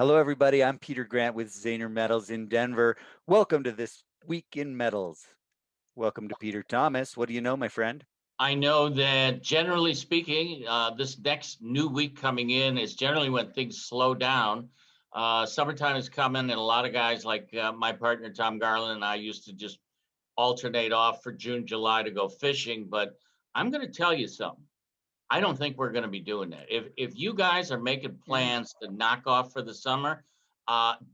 Hello, everybody. I'm Peter Grant with Zaner Metals in Denver. Welcome to this week in metals. Welcome to Peter Thomas. What do you know, my friend? I know that generally speaking, this next new week coming in is generally when things slow down. Summertime is coming, and a lot of guys like my partner Tom Garland and I used to just alternate off for June, July to go fishing. But I'm going to tell you something. I don't think we're going to be doing that. If you guys are making Yeah. plans to knock off for the summer,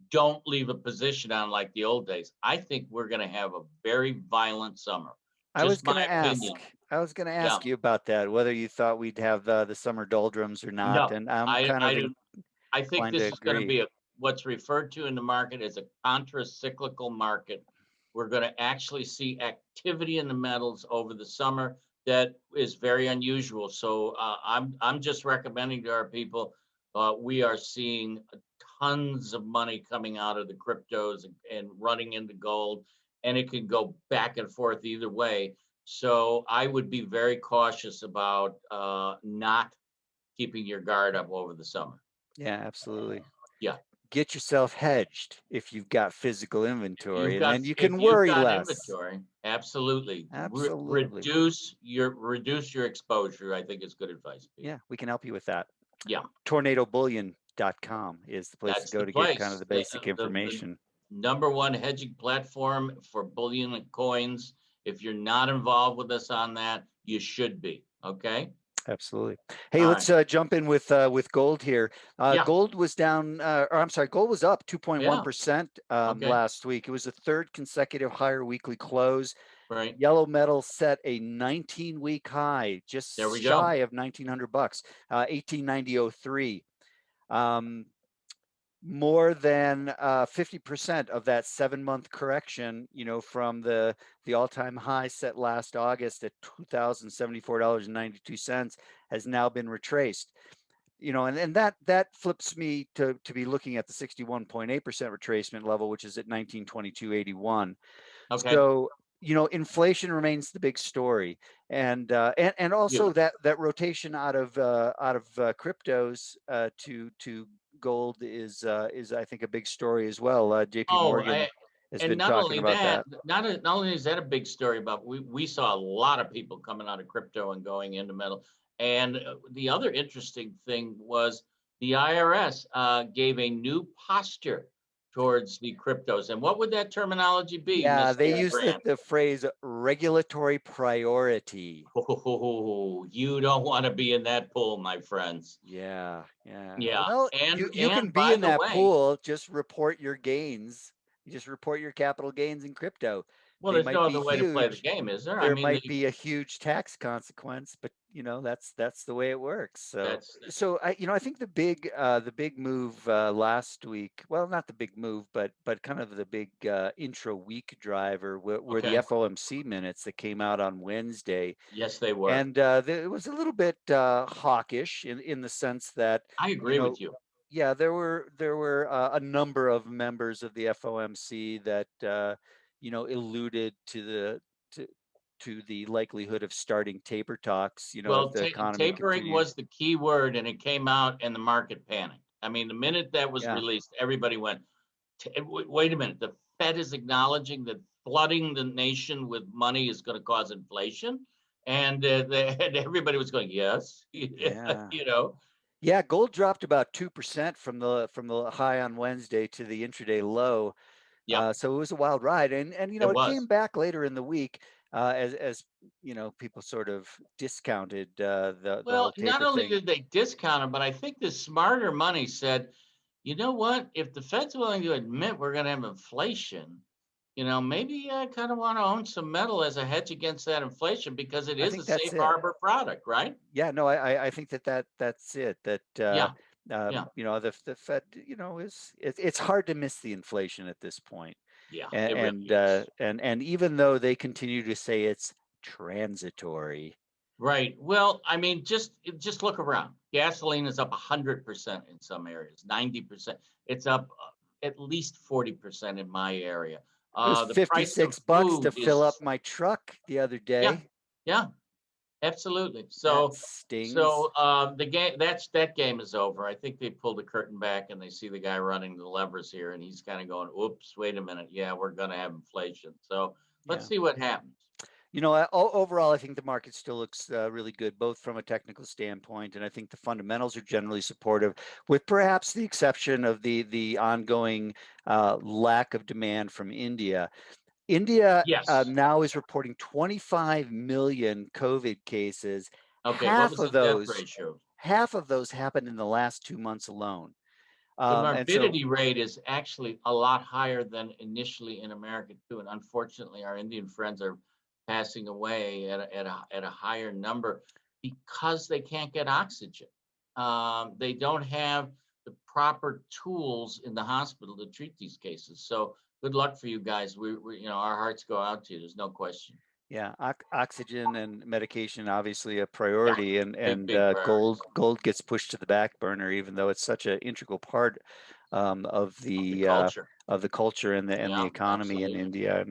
don't leave a position on like the old days. I think we're going to have a very violent summer. I was Just going my to ask. opinion. I was going to Yeah. ask you about that, whether you thought we'd have the summer doldrums or not, No, and I'm I kind I of do. I think inclined to this is going to agree. be what's referred to in the market as a contra-cyclical market. We're going to actually see activity in the metals over the summer that is very unusual. So I'm just recommending to our people. We are seeing tons of money coming out of the cryptos and running into gold, and it can go back and forth either way. So I would be very cautious about not keeping your guard up over the summer. Yeah, absolutely. Yeah. Get yourself hedged if you've got physical inventory, and then you If can you've worry got less. inventory, absolutely. Absolutely. Reduce your exposure, I think is good advice, Peter. Yeah, we can help you with that. Yeah, TornadoBullion.com is the place to that's go the to get kind of place. the basic The information. number one hedging platform for bullion and coins. If you're not involved with us on that, you should be. Okay. Absolutely. Hey, All let's right. jump in with gold here. Yeah. Gold was down, or I'm sorry, gold was up Yeah. 2.1% Okay. last week. It was the third consecutive higher weekly close. Right. Yellow metal set a 19-week high, There we just go. shy of $1,900, 1890.03. More than 50% of that 7-month correction, from the all-time high set last August at $2,074.92 has now been retraced. And that flips me to be looking at the 61.8% retracement level, which is at 1922.81. Okay. So, inflation remains the big story, and Yeah. also that rotation out of cryptos to gold is I think a big story as well. J.P. Oh, Morgan has and been not talking only about that, that. not only is that a big story, but we saw a lot of people coming out of crypto and going into metal. And the other interesting thing was the IRS gave a new posture towards the cryptos. And what would that terminology be, Yeah, they Mr. use the, Grant? the phrase regulatory priority. Oh, you don't want to be in that pool, my friends. Yeah, yeah. Yeah, Well, and you can and be by in the that way, pool, just report your gains. You just report your capital gains in crypto. well, They there's no might be other way to play the huge. game, is there? I There mean, might be a huge tax consequence, but that's the way it works. So that's so I think the big move last week, well, not the big move, but kind of the big intra week driver were the okay. FOMC minutes that came out on Wednesday, Yes, they were. and it was a little bit hawkish in the sense that I you agree know with you. yeah, there were a number of members of the FOMC that alluded to to the likelihood of starting taper talks, if Well, the economy tapering continued. was the key word, and it came out, and the market panicked. I mean, the minute that was Yeah, released, everybody went, Wait a minute. The Fed is acknowledging that flooding the nation with money is going to cause inflation." And, and everybody was going, yes, yeah, you know, yeah. Gold dropped about 2% from the high on Wednesday to the intraday low. yeah, So it was a wild ride, and it it came was. back later in the week as people sort of discounted the Well, whole not taper only thing. did they discount it, but I think the smarter money said, you know what? If the Fed's willing to admit we're going to have inflation, maybe I kind of want to own some metal as a hedge against that inflation because it I is a think that's safe it. harbor product, right? Yeah, no, I think that's it. That Yeah, yeah, the Fed, it's hard to miss the inflation at this point, yeah, and it and really uh, is. and and even though they continue to say it's transitory. Right. Well, I mean, just look around. Gasoline is up 100% in some areas, 90%. It's up at least 40% in my area. It was The price of 56 bucks to food fill up is, my truck the other yeah, day. yeah. Absolutely. That So, stings. that game is over. I think they pulled the curtain back and they see the guy running the levers here, and he's kind of going, "Oops, wait a minute. Yeah, we're going to have inflation." So let's Yeah. see what happens. Overall, I think the market still looks really good, both from a technical standpoint, and I think the fundamentals are generally supportive, with perhaps the exception of the ongoing lack of demand from India. India Yes. now is reporting 25 million COVID cases. Okay. What Half was the of death those, ratio? half of those happened in the last 2 months alone. The And so, morbidity rate is actually a lot higher than initially in America too, and unfortunately, our Indian friends are passing away at a higher number because they can't get oxygen. They don't have the proper tools in the hospital to treat these cases. So good luck for you guys. Our hearts go out to you. There's no question. yeah, oxygen and medication obviously a Yeah, priority, and big, and big uh, priorities gold gold gets pushed to the back burner, even though it's such an integral part of of the the culture. culture and the Yeah, economy in absolutely. India.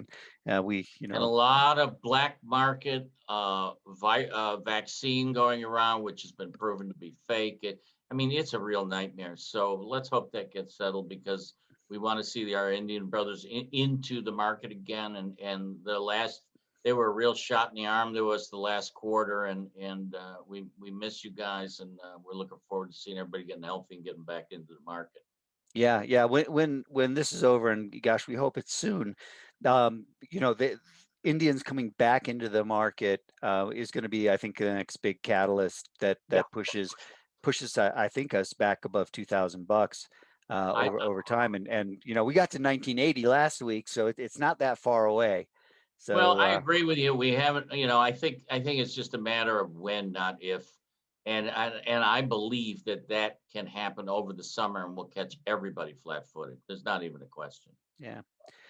And we, And a lot of black market vaccine going around, which has been proven to be fake. I mean, it's a real nightmare. So let's hope that gets settled because we want to see our Indian brothers into the market again. And they were a real shot in the arm to us the last quarter, and we miss you guys, and we're looking forward to seeing everybody getting healthy and getting back into the market. Yeah, yeah. When this is over, and gosh, we hope it's soon. The Indians coming back into the market is going to be, I think, the next big catalyst Yeah, that pushes I think us back above $2,000 I over time. And we got to 1980 last week, so it's not that far away. Well, So I agree with you. We haven't, I think it's just a matter of when, not if. And I believe that that can happen over the summer and we'll catch everybody flat-footed. There's not even a question. yeah.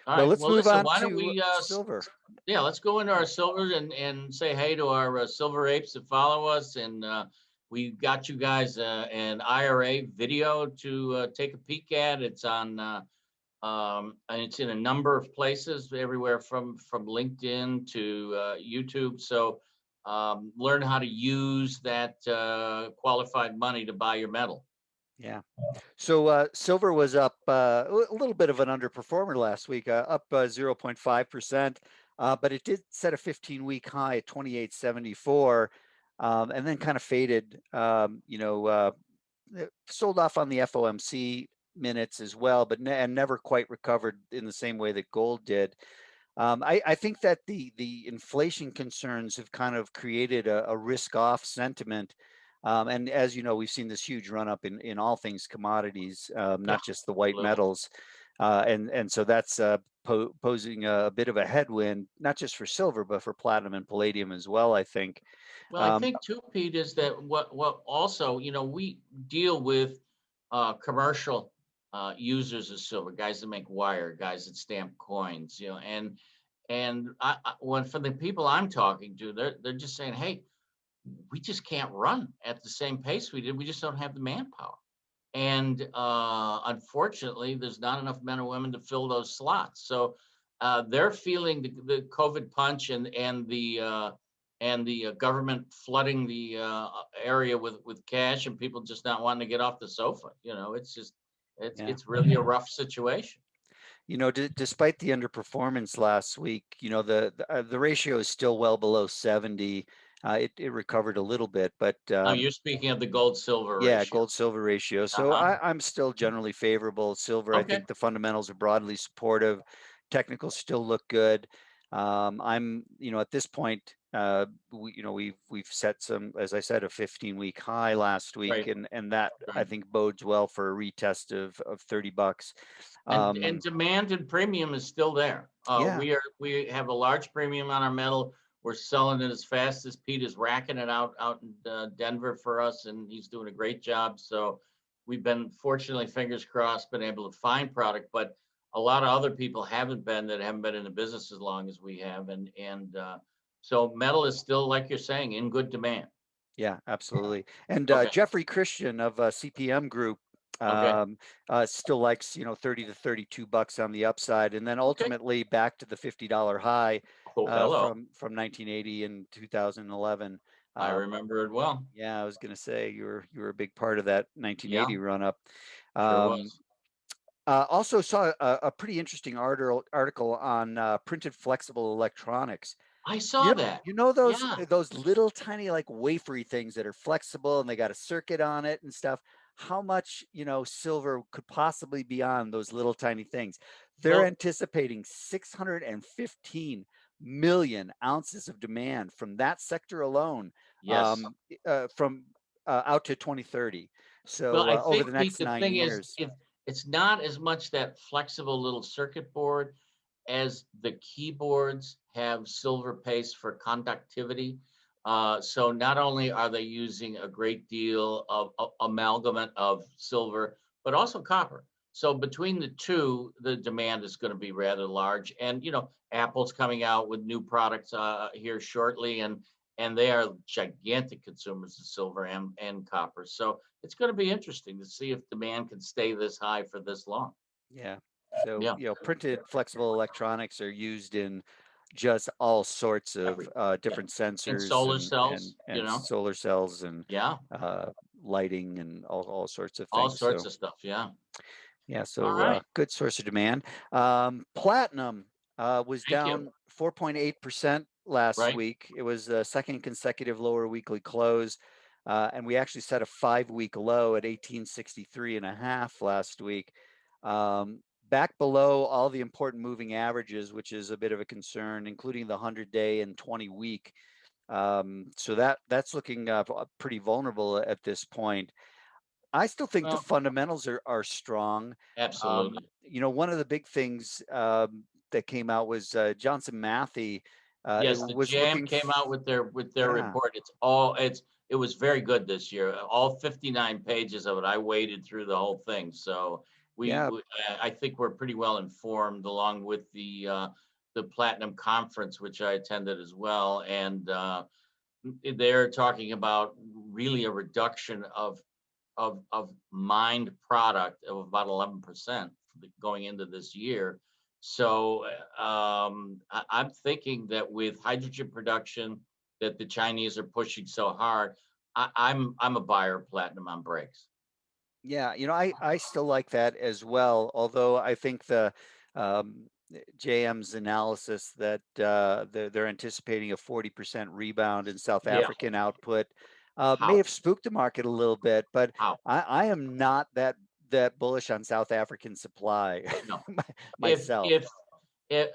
All Well, right. let's Well, move listen, on why don't to we silver. yeah, let's go into our silver and say hey to our silver apes that follow us, and we got you guys an IRA video to take a peek at. It's on and it's in a number of places, everywhere from LinkedIn to YouTube. So learn how to use that qualified money to buy your metal. Yeah. So silver was up a little bit of an underperformer last week, up 0.5%, but it did set a 15-week high at 28.74, and then kind of faded. It sold off on the FOMC minutes as well, but and never quite recovered in the same way that gold did. I think that the inflation concerns have kind of created a risk-off sentiment. And as you know, we've seen this huge run up in all things commodities, Yeah, not just the white absolutely. metals. And so that's posing a bit of a headwind, not just for silver, but for platinum and palladium as well, I think. Well, I Um, think too, Pete, is that what also, we deal with commercial users of silver, guys that make wire, guys that stamp coins, when for the people I'm talking to, they're just saying, hey, we just can't run at the same pace we did. We just don't have the manpower. And unfortunately, there's not enough men and women to fill those slots. So they're feeling the COVID punch and the government flooding the area with cash and people just not wanting to get off the sofa. It's just yeah. it's really a rough situation. Despite the underperformance last week, the ratio is still well below 70. It recovered a little bit, but Now you're speaking of the gold silver yeah, ratio. gold silver ratio. So Uh-huh. I'm still generally favorable. Silver, I Okay. think the fundamentals are broadly supportive. Technicals still look good. At this point, we've set some, as I said, a 15-week high last week, Right. and that I Right. think bodes well for a retest of $30. And Um, demand and premium is still there. yeah, We have a large premium on our metal. We're selling it as fast as Pete is racking it out in Denver for us, and he's doing a great job. So we've been fortunately, fingers crossed, been able to find product, but a lot of other people that haven't been in the business as long as we have, and so metal is still, like you're saying, in good demand. yeah, absolutely. And Okay, Jeffrey Christian of CPM Group okay, still likes 30 to $32 on the upside, and then okay. ultimately back to the $50 high. Oh, hello. from 1980 and 2011. I Um, remember it well. yeah, I was going to say you were a big part of that Yeah, 1980 run up. sure Um, was. Also saw a pretty interesting article on printed flexible electronics. I saw that. You know Yeah. those little tiny like wafery things that are flexible and they got a circuit on it and stuff. How much, silver could possibly be on those little tiny things? They're Well, anticipating 615 million ounces of demand from that sector alone, yes. from out to 2030. Well, So I over think the the next the nine thing is, years. if it's not as much that flexible little circuit board as the keyboards have silver paste for conductivity. So not only are they using a great deal of amalgamate of silver, but also copper. So between the two, the demand is going to be rather large. And Apple's coming out with new products here shortly, and they are gigantic consumers of silver and copper. So it's going to be interesting to see if demand can stay this high for this long. Yeah. So, Yeah, printed flexible electronics are used in just all sorts of every different in sensors solar and cells, solar cells and yeah, uh, lighting and all sorts of all things. sorts So, of stuff. Yeah. yeah, All so right. good source of demand. Platinum was Thank you. down 4.8% last Right. week. It was the second consecutive lower weekly close. And we actually set a 5-week low at 1863 and a half last week. Back below all the important moving averages, which is a bit of a concern, including the 100-day and 20-week. So that's looking pretty vulnerable at this point. I still think the Well, fundamentals are strong. absolutely. One of the big things that came out was Johnson Matthey. It Yes, the was Jam looking, came out with their yeah, report. It was very good this year. All 59 pages of it. I waded through the whole thing. So yeah, I think we're pretty well informed, along with the Platinum Conference, which I attended as well. And they're talking about really a reduction of mined product of about 11% going into this year. So I'm thinking that with hydrogen production that the Chinese are pushing so hard, I'm a buyer of platinum on brakes. yeah. I still like that as well. Although I think the um, JM's analysis that they're anticipating a 40% rebound in South Yeah. African output may How? have spooked the market a little bit, but How? I am not that bullish on South African supply No. myself. If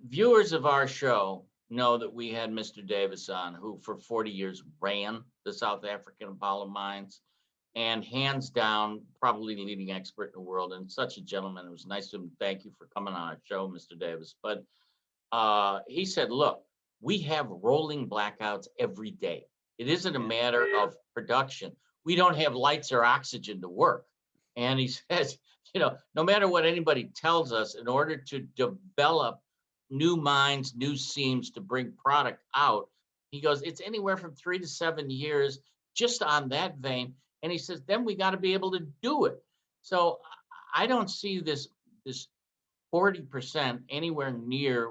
viewers of our show know that we had Mr. Davis on, who for 40 years ran the South African Apollo mines, and hands down, probably the leading expert in the world, and such a gentleman. It was nice to him. Thank you for coming on our show, Mr. Davis. But he said, look, we have rolling blackouts every day. It isn't a Yeah. matter of production. We don't have lights or oxygen to work. And he says, no matter what anybody tells us, in order to develop new mines, new seams to bring product out, he goes, it's anywhere from 3 to 7 years just on that vein. And he says, then we got to be able to do it. So I don't see this 40% anywhere near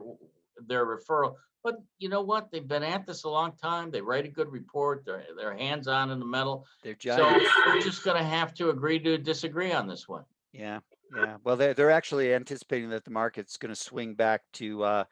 their referral. But you know what? They've been at this a long time. They write a good report. They're hands on in the metal. They're So giants. we're just going to have to agree to disagree on this one. Yeah, yeah. Well, they're actually anticipating that the market's going to swing back to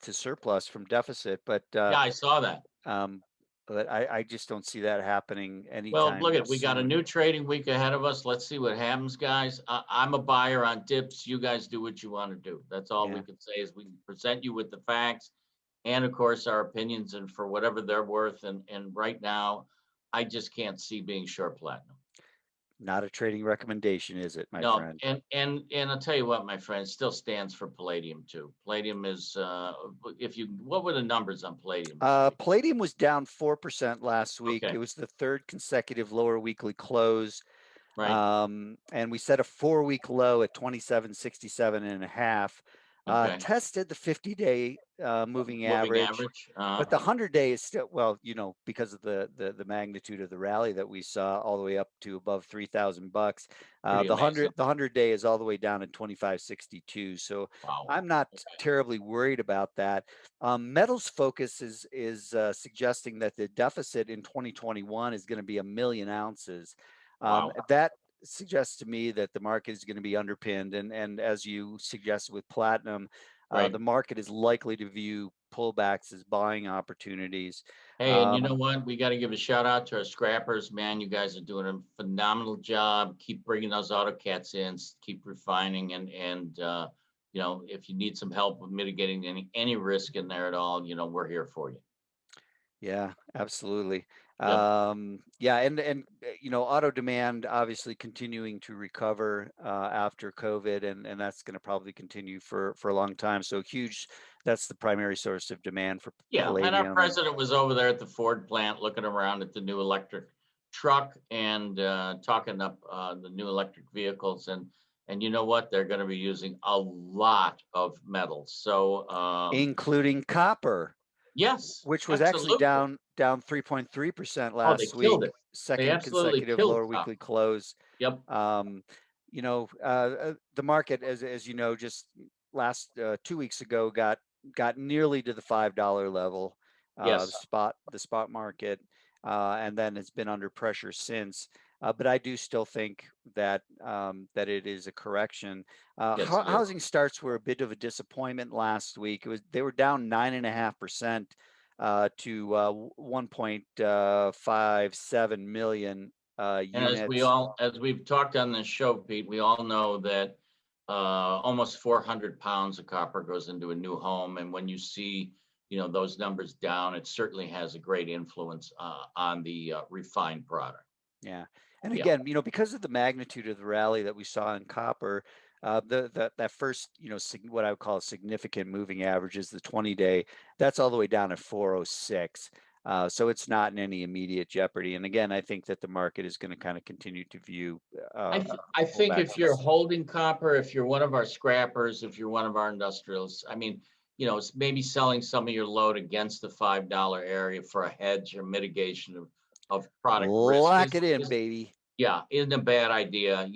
surplus from deficit, Yeah, I saw that. um, but I just don't see that happening Well, look anytime at we got a soon. new trading week ahead of us. Let's see what happens, guys. I'm a buyer on dips. You guys do what you want to do. That's all we Yeah, can say is we can present you with the facts and of course our opinions and for whatever they're worth. And right now, I just can't see being short platinum. not a trading recommendation, is it, my No, friend? and I'll tell you what, my friend, it still stands for palladium too. Palladium is if you what were the numbers on palladium this week? Palladium was down 4% last week. Okay, It was the third consecutive lower weekly close. right. And we set a 4-week low at 27.67 and a half. Okay. Tested the 50-day moving Moving average, average. but the 100-day is still, well, because of the magnitude of the rally that we saw all the way up to above $3,000. Pretty amazing. The 100-day is all the way down at 25.62. So Wow. I'm not Okay. terribly worried about that. Metals Focus is suggesting that the deficit in 2021 is going to be 1 million ounces. Wow. That suggests to me that the market is going to be underpinned, and as you suggested with platinum, Right. the market is likely to view pullbacks as buying opportunities. Hey, and you know Um, what? We got to give a shout out to our scrappers, man. You guys are doing a phenomenal job. Keep bringing those AutoCats in. Keep refining, and if you need some help with mitigating any risk in there at all, we're here for you. yeah, absolutely. Yep. Yeah, and auto demand obviously continuing to recover after COVID, and that's going to probably continue for a long time. So huge, that's the primary source of demand for Yeah, and our palladium. And president was over there at the Ford plant looking around at the new electric truck and talking up the new electric vehicles. And you know what? They're going to be using a lot of metals. So including copper, yes, which was actually absolutely. down 3.3% Oh, they last killed week, it. They second absolutely consecutive killed lower copper. weekly close. Yep. Um, the market, as you know, just last 2 weeks ago got nearly to the $5 level, Yes. the spot market, and then it's been under pressure since. But I do still think that it is a correction. Yes, it is. Housing starts were a bit of a disappointment last week. They were down 9.5% to 1.57 million And units. as we've talked on this show, Pete, we all know that almost 400 pounds of copper goes into a new home. And when you see, those numbers down, it certainly has a great influence on the refined product. Yeah. And Yeah. again, because of the magnitude of the rally that we saw in copper, that first, what I would call a significant moving average is the 20-day. That's all the way down to 406. So it's not in any immediate jeopardy. And again, I think that the market is going to kind of continue to view I think if pullbacks you're as holding copper, if you're one of our scrappers, if you're one of our industrials, I mean, it's maybe selling some of your load against the $5 area for a hedge or mitigation of product risk lock it in, is baby. yeah, isn't a bad idea,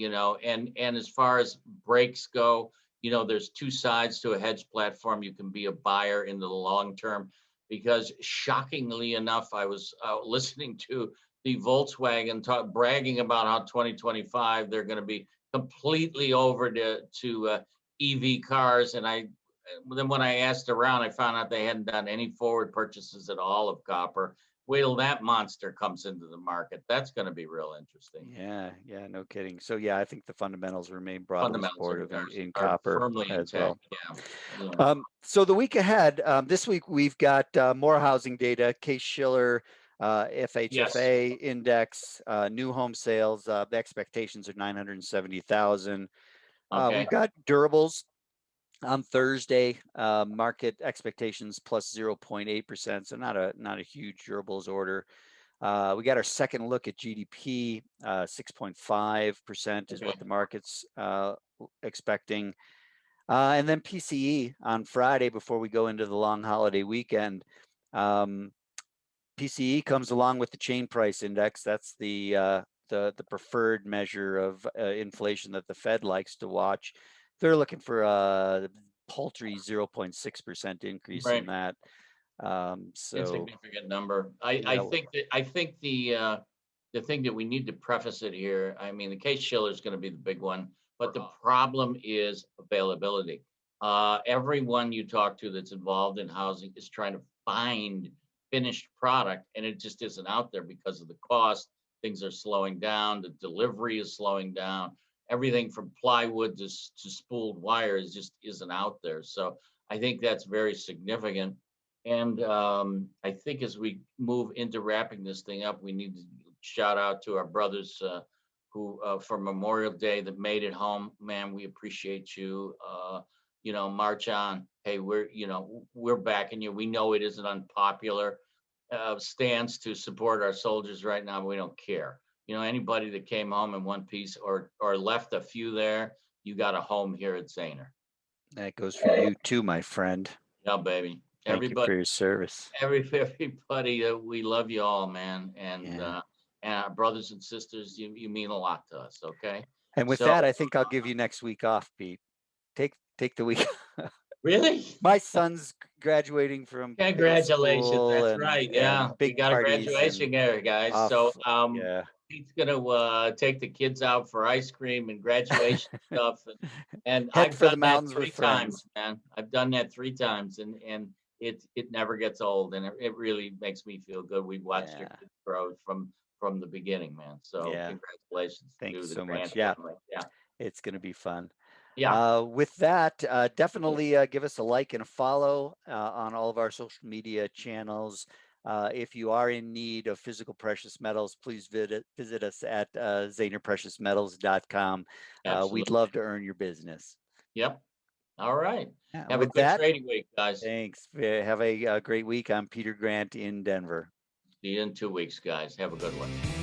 and as far as breaks go, there's two sides to a hedge platform. You can be a buyer in the long term because shockingly enough, I was listening to the Volkswagen bragging about how 2025 they're going to be completely over to EV cars, and then when I asked around, I found out they hadn't done any forward purchases at all of copper. Wait till that monster comes into the market. That's going to be real interesting. Yeah, yeah, no kidding. So yeah, I think the fundamentals remain broadly Fundamentals supportive in are copper firmly as intact. well. Yeah. Yeah. So the week ahead, this week we've got more housing data, Case-Shiller, Yes. FHFA index, new home sales. The expectations are 970,000. We've Okay. got durables on Thursday, market expectations plus 0.8%. So not a huge durables order. We got our second look at GDP, 6.5% is Okay. what the market's expecting. And then PCE on Friday before we go into the long holiday weekend. PCE comes along with the chain price index. That's the preferred measure of inflation that the Fed likes to watch. They're looking for a paltry 0.6% increase in Right. that. So Insignificant number. I yeah, think that the thing that we need to preface it here. I mean, the case Schiller is going to be the big one, but the problem is availability. Everyone you talk to that's involved in housing is trying to find finished product, and it just isn't out there because of the cost. Things are slowing down. The delivery is slowing down. Everything from plywood to spooled wire is just isn't out there. So I think that's very significant. And I think as we move into wrapping this thing up, we need to shout out to our brothers who, for Memorial Day, that made it home. Man, we appreciate you. March on. Hey, we're backing you. We know it is an unpopular stance to support our soldiers right now, but we don't care. Anybody that came home in one piece or left a few there, you got a home here at Zaner. That goes for you too, my friend. Yeah, baby. Thank you for Everybody, your service. everybody, we love you all, man. Yeah. And our brothers and sisters, you mean a lot to us. Okay. And with that, So I think I'll give you next week off, Pete. Take the week. really, My son's graduating from middle congratulations. school That's right. Yeah, and we big got a parties and graduation there, guys. So off. Yeah. Pete's gonna take the kids out for ice cream and graduation stuff, and Head I've for the done that mountains with 3 times, friends. man. I've done that 3 times, and it never gets old, and it really makes me feel good. We've watched your Yeah. kids grow from the beginning, man. So Yeah. congratulations Thanks to the so Grant much. Yeah. family. Yeah, It's going to be fun. yeah, With that, definitely give us a like and a follow on all of our social media channels. If you are in need of physical precious metals, please visit us at zanerpreciousmetals.com. We'd absolutely. love to earn your business. Yep. All right. Yeah, Have a with good that, trading week, guys. thanks. Have a great week. I'm Peter Grant in Denver. See you in 2 weeks, guys. Have a good one.